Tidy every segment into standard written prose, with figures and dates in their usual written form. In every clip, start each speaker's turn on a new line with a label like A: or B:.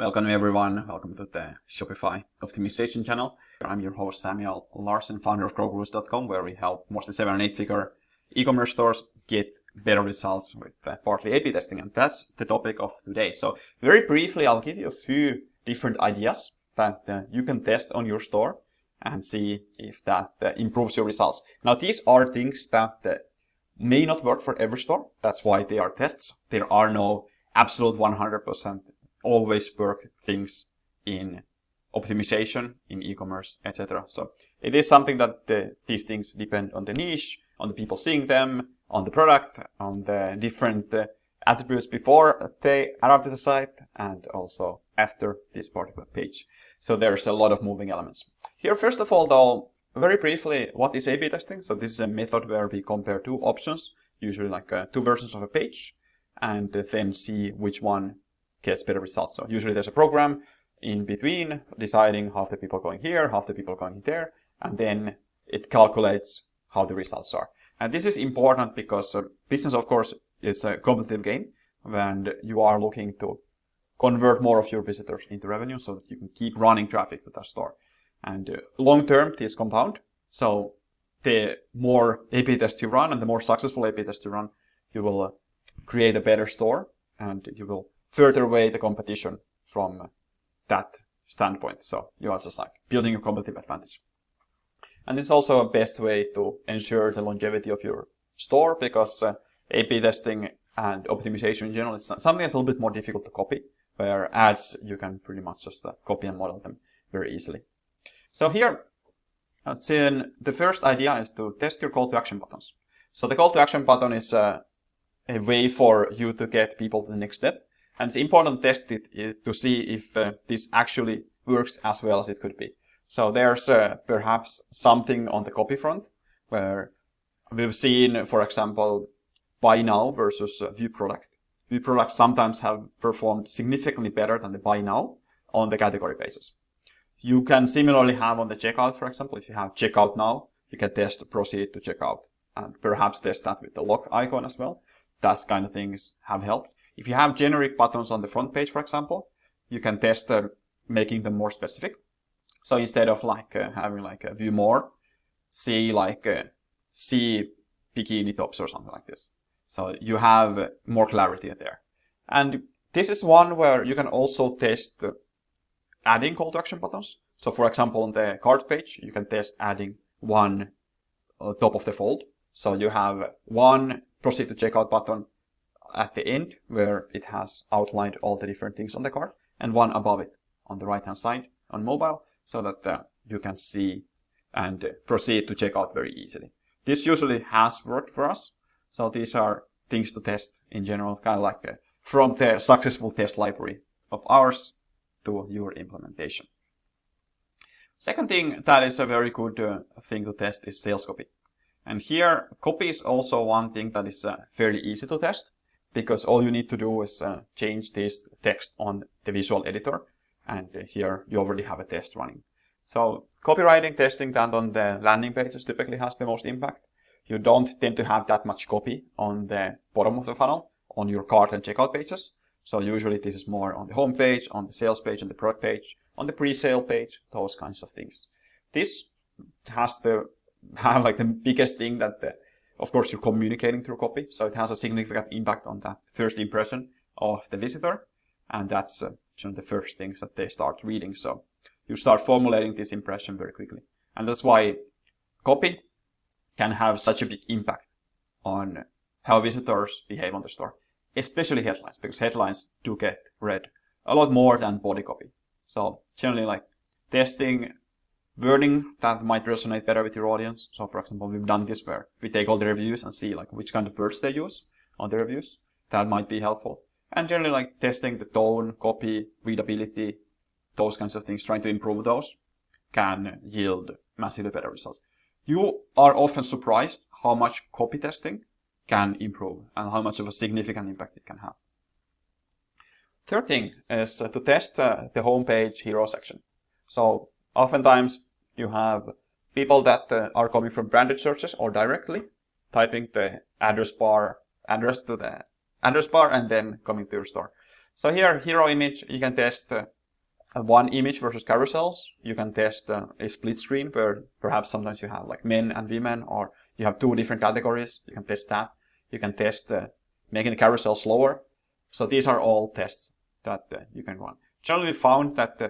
A: Welcome everyone, welcome to the Shopify optimization channel. I'm your host Samuel Larsen, founder of growgrowth.com, where we help mostly 7- and 8-figure e-commerce stores get better results with partly A/B testing, and that's the topic of today. So very briefly, I'll give you a few different ideas that you can test on your store and see if that improves your results. Now these are things that may not work for every store. That's why they are tests. There are no absolute 100% always work things in optimization, in e-commerce, etc. So it is something that these things depend on the niche, on the people seeing them, on the product, on the different attributes before they arrive to the site, and also after this particular page. So there's a lot of moving elements. Here, first of all, though, very briefly, what is A/B testing? So this is a method where we compare two options, usually like two versions of a page, and then see which one gets better results. So usually there's a program in between deciding half the people going here, half the people going there, and then it calculates how the results are. And this is important because business, of course, is a competitive game, and you are looking to convert more of your visitors into revenue so that you can keep running traffic to that store. And long term, this compound. So the more A/B tests you run and the more successful A/B tests you run, you will create a better store, and you will further away the competition from that standpoint. So you are just like building a competitive advantage. And this is also a best way to ensure the longevity of your store, because A/B testing and optimization in general is something that's a little bit more difficult to copy, where ads you can pretty much just copy and model them very easily. So here, the first idea is to test your call to action buttons. So the call to action button is a way for you to get people to the next step. And it's important to test it to see if this actually works as well as it could be. So there's perhaps something on the copy front where we've seen, for example, buy now versus view product. View products sometimes have performed significantly better than the buy now on the category basis. You can similarly have on the checkout, for example, if you have checkout now, you can test proceed to checkout and perhaps test that with the lock icon as well. That kind of things have helped. If you have generic buttons on the front page, for example, you can test making them more specific. So instead of having a view more, see see bikini tops or something like this. So you have more clarity there. And this is one where you can also test adding call to action buttons. So for example, on the cart page, you can test adding one top of the fold. So you have one proceed to checkout button at the end where it has outlined all the different things on the cart, and one above it on the right hand side on mobile, so that you can see and proceed to checkout very easily. This usually has worked for us. So these are things to test in general, kind of like from the successful test library of ours to your implementation. Second thing that is a very good thing to test is sales copy. And here, copy is also one thing that is fairly easy to test, because all you need to do is change this text on the visual editor, and here you already have a test running. So copywriting testing done on the landing pages typically has the most impact. You don't tend to have that much copy on the bottom of the funnel on your cart and checkout pages. So usually this is more on the home page, on the sales page, on the product page, on the pre-sale page, those kinds of things. This has to have the biggest thing that of course you're communicating through copy, so it has a significant impact on that first impression of the visitor, and that's the first things that they start reading. So you start formulating this impression very quickly, and that's why copy can have such a big impact on how visitors behave on the store, especially headlines, because headlines do get read a lot more than body copy. So generally testing wording that might resonate better with your audience. So for example, we've done this where we take all the reviews and see which kind of words they use on the reviews. That might be helpful. And generally testing the tone, copy, readability, those kinds of things, trying to improve those can yield massively better results. You are often surprised how much copy testing can improve and how much of a significant impact it can have. Third thing is to test the homepage hero section. So oftentimes you have people that are coming from branded searches or directly typing the address to the address bar and then coming to your store. So here, hero image, you can test one image versus carousels. You can test a split screen where perhaps sometimes you have like men and women, or you have two different categories. You can test that. You can test making the carousel slower. So these are all tests that you can run. Generally, we found that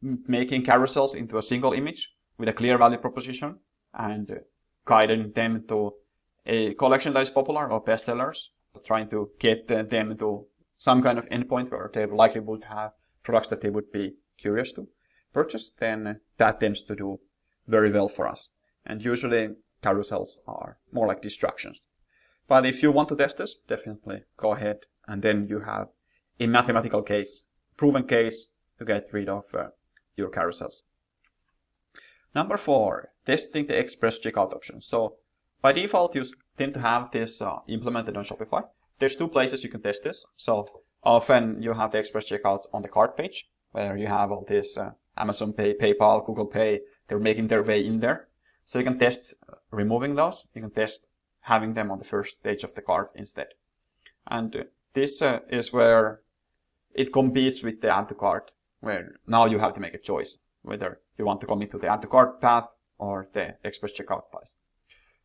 A: making carousels into a single image with a clear value proposition and guiding them to a collection that is popular or bestsellers, trying to get them to some kind of endpoint where they likely would have products that they would be curious to purchase, then that tends to do very well for us. And usually carousels are more like distractions. But if you want to test this, definitely go ahead, and then you have a mathematical case, proven case to get rid of your carousels. Number 4, testing the express checkout option. So by default, you tend to have this implemented on Shopify. There's 2 places you can test this. So often you have the express checkout on the cart page, where you have all this Amazon Pay, PayPal, Google Pay, they're making their way in there. So you can test removing those. You can test having them on the first page of the cart instead. And this is where it competes with the add to cart, where now you have to make a choice whether you want to commit to the add to cart path or the express checkout path.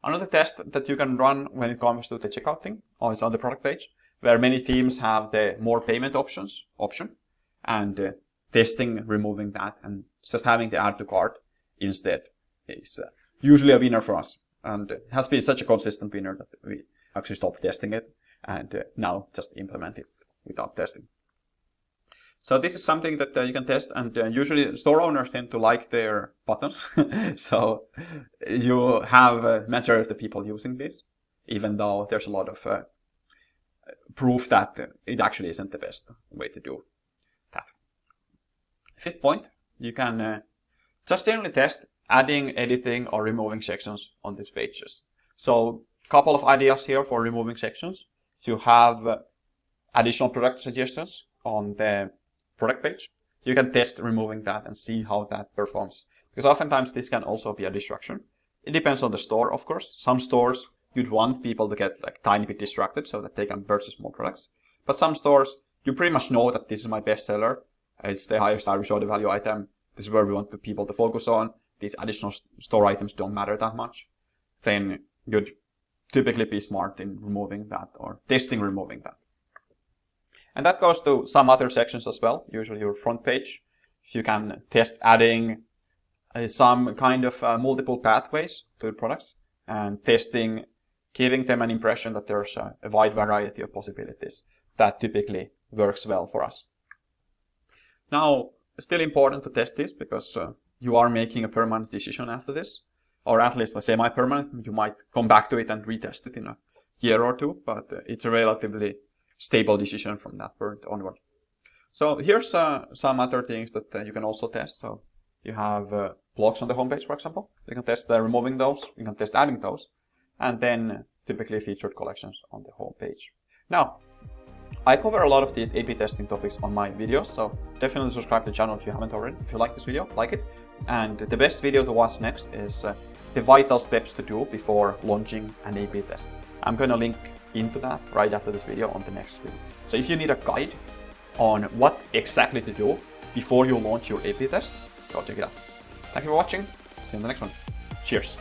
A: Another test that you can run when it comes to the checkout thing is on the product page, where many themes have the more payment options option, and testing removing that and just having the add to cart instead is usually a winner for us. And it has been such a consistent winner that we actually stopped testing it and now just implement it without testing. So this is something that you can test, and usually store owners tend to like their buttons. So you have a majority of the people using this, even though there's a lot of proof that it actually isn't the best way to do that. 5th point, you can just generally test adding, editing, or removing sections on these pages. So a couple of ideas here for removing sections. If you have additional product suggestions on the product page, you can test removing that and see how that performs. Because oftentimes this can also be a distraction. It depends on the store, of course. Some stores, you'd want people to get like tiny bit distracted so that they can purchase more products. But some stores, you pretty much know that this is my best seller. It's the highest average order value item. This is where we want the people to focus on. These additional store items don't matter that much. Then you'd typically be smart in removing that or testing removing that. And that goes to some other sections as well, usually your front page. If you can test adding some kind of multiple pathways to the products and testing, giving them an impression that there's a wide variety of possibilities. That typically works well for us. Now, it's still important to test this because you are making a permanent decision after this, or at least a semi-permanent. You might come back to it and retest it in a year or 2, but it's a relatively stable decision from that point onward. So here's some other things that you can also test. So you have blogs on the homepage, for example. You can test removing those. You can test adding those, and then typically featured collections on the homepage. Now, I cover a lot of these A/B testing topics on my videos, so definitely subscribe to the channel if you haven't already. If you like this video, like it. And the best video to watch next is the vital steps to do before launching an A/B test. I'm going to link into that right after this video on the next video. So if you need a guide on what exactly to do before you launch your A/B test, go check it out. Thank you for watching. See you in the next one. Cheers.